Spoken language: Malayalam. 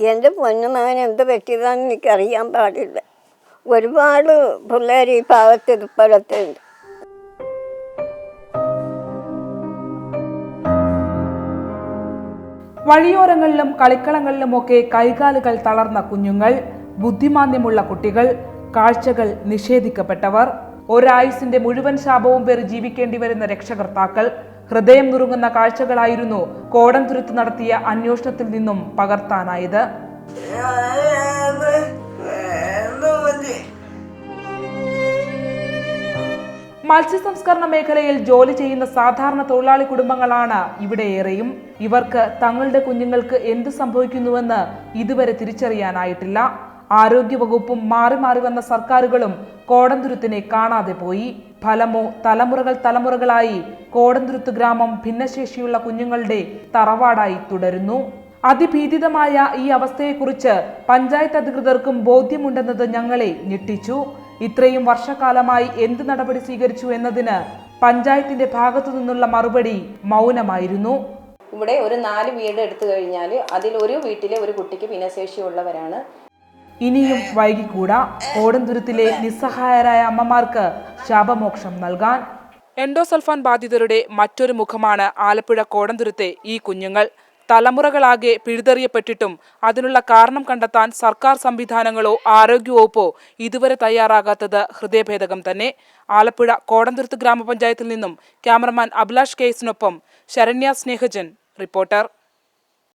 എൻ്റെ പൊന്നുമകൻ എന്ത് പറ്റിയതാണെന്ന് എനിക്കറിയാൻ പാടില്ല. ഒരുപാട് പിള്ളേർ ഈ ഭാഗത്ത് ഇപ്പോഴത്തുണ്ട്. വഴിയോരങ്ങളിലും കളിക്കളങ്ങളിലുമൊക്കെ കൈകാലുകൾ തളർന്ന കുഞ്ഞുങ്ങൾ, ബുദ്ധിമാന്ദ്യമുള്ള കുട്ടികൾ, കാഴ്ചകൾ നിഷേധിക്കപ്പെട്ടവർ, ഒരായുസിന്റെ മുഴുവൻ ശാപവും പേറി ജീവിക്കേണ്ടി വരുന്ന രക്ഷകർത്താക്കൾ, ഹൃദയം നുറുങ്ങുന്ന കാഴ്ചകളായിരുന്നു കോടംതുരുത്ത് നടത്തിയ അന്വേഷണത്തിൽ നിന്നും പകർത്താനായത്. മത്സ്യസംസ്കരണ മേഖലയിൽ ജോലി ചെയ്യുന്ന സാധാരണ തൊഴിലാളി കുടുംബങ്ങളാണ് ഇവിടെയേറെയും. ഇവർക്ക് തങ്ങളുടെ കുഞ്ഞുങ്ങൾക്ക് എന്ത് സംഭവിക്കുന്നുവെന്ന് ഇതുവരെ തിരിച്ചറിയാനായിട്ടില്ല. ആരോഗ്യവകുപ്പും മാറി മാറി വന്ന സർക്കാരുകളും കോടംതുരുത്തിനെ കാണാതെ പോയി. ഫലമോ തലമുറകളായി കോടംതുരുത്ത് ഗ്രാമം ഭിന്നശേഷിയുള്ള കുഞ്ഞുങ്ങളുടെ തറവാടായി തുടരുന്നു. അതിഭീതിതമായ ഈ അവസ്ഥയെക്കുറിച്ച് പഞ്ചായത്ത് അധികൃതർക്കും ബോധ്യമുണ്ടെന്നത് ഞങ്ങളെ ഞെട്ടിച്ചു. ഇത്രയും വർഷക്കാലമായി എന്ത് നടപടി സ്വീകരിച്ചു എന്നതിന് പഞ്ചായത്തിന്റെ ഭാഗത്തു നിന്നുള്ള മറുപടി മൗനമായിരുന്നു. ഇവിടെ ഒരു 4 വീട് എടുത്തു കഴിഞ്ഞാൽ അതിൽ ഒരു വീട്ടിലെ ഒരു കുട്ടിക്ക് ഭിന്നശേഷിയുള്ളവരാണ്. ഇനിയും വൈകിക്കൂടാ. കോടംതുരുത്തിലെ നിസ്സഹായരായ അമ്മമാർക്ക് ശാപമോക്ഷം നൽകാൻ. എൻഡോസൾഫാൻ ബാധിതരുടെ മറ്റൊരു മുഖമാണ് ആലപ്പുഴ കോടംതുരുത്തെ ഈ കുഞ്ഞുങ്ങൾ. തലമുറകളാകെ പിഴുതെറിയപ്പെട്ടിട്ടും അതിനുള്ള കാരണം കണ്ടെത്താൻ സർക്കാർ സംവിധാനങ്ങളോ ആരോഗ്യവകുപ്പോ ഇതുവരെ തയ്യാറാകാത്തത് ഹൃദയഭേദകം തന്നെ. ആലപ്പുഴ കോടംതുരുത്ത് ഗ്രാമപഞ്ചായത്തിൽ നിന്നും ക്യാമറമാൻ അഭിലാഷ് കേസിനൊപ്പം ശരണ്യ സ്നേഹജൻ, റിപ്പോർട്ടർ.